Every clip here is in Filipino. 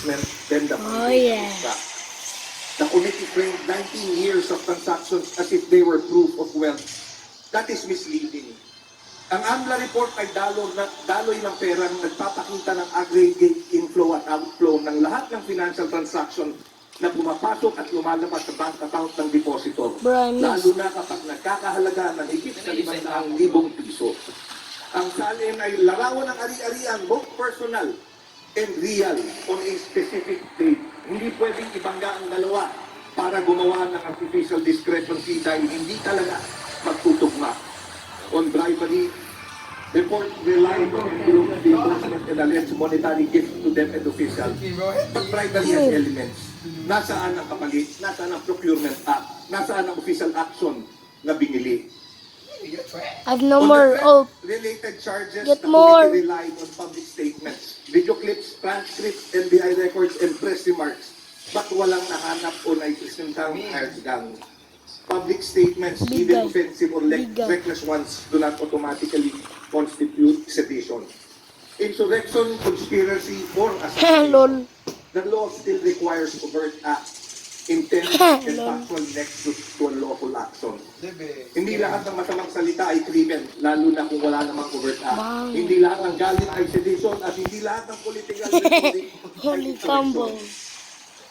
impeachment, then the Oh, yeah. The committee framed 19 years of transactions as if they were proof of wealth. That is misleading. Ang AMLA report ay daloy ng pera na nagpapakita ng aggregate inflow at outflow ng lahat ng financial transaction na pumapasok at lumalabas sa bank account ng depositor. Lalo na kapag nagkakahalaga ng higit sa 500,000 piso. Ang salin ay larawan ng ari-arian, both personal and real, on a specific date. Hindi pwedeng ibangga ang dalawa para gumawa ng artificial discrepancy dahil hindi talaga magtutugma. On bribery, report relied on enveloped disbursement and alleged monetary gifts to debt officials. But bribery has elements. Nasaan ang kapalit? Nasaan ang procurement act? Nasaan ang official action na binili? I've no more. Oh, Related charges, get the more. committee relied on public statements, video clips, transcripts, NBI records, and press remarks. But walang nahanap o naipresentang hardgang. Public statements, even offensive or reckless ones, do not automatically constitute sedition. Insurrection, conspiracy, or assassination. The law still requires overt acts, intent, and factual nexus to unlawful action. Hindi lahat ng masamang salita ay krimen, lalo na kung wala namang overt act. Hindi lahat ng galit ay sedition, at hindi lahat ng political rhetoric ay holy combo. insurrection.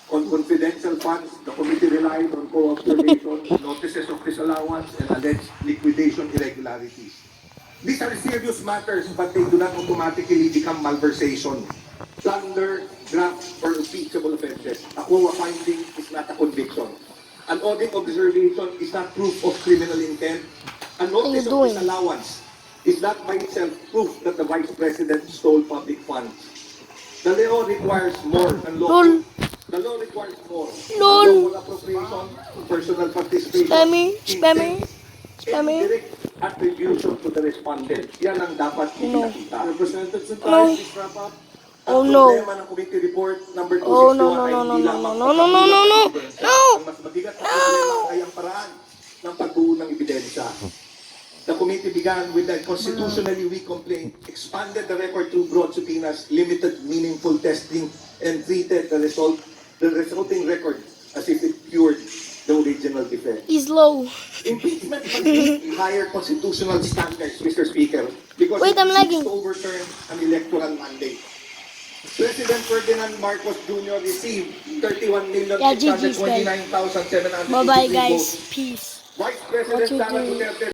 On confidential funds, the committee relied on co-observation, notices of disallowance, and alleged liquidation irregularities. These are serious matters, but they do not automatically become malversation, plunder, graft, or impeachable offenses. A COA finding is not a conviction. An audit observation is not proof of criminal intent. A notice of disallowance is not by itself proof that the Vice President stole public funds. The law requires more than law. The law requires more. Lawful appropriation, personal participation, Spammy. direct attribution to the respondent. Yan ang dapat ipinakita. Representative No. please wrap up. Oh, Ang no. problema ng committee report number 261 Oh, no. ay hindi lamang No. Ang mas mabigat na problema ay ang paraan ng pagbuo ng ebidensya. The committee began with a constitutionally weak complaint, expanded the record to broad subpoenas, limited meaningful testing, and treated the resulting record as if it cured the original defect. He's low. Impeachment must meet higher constitutional standards, Mr. Speaker, because Wait, I'm it lagging. seeks to overturn an electoral mandate. President Ferdinand Marcos Jr. received 31,629,700 Bye-bye, guys. Peace. Vice President What you Sara do? Duterte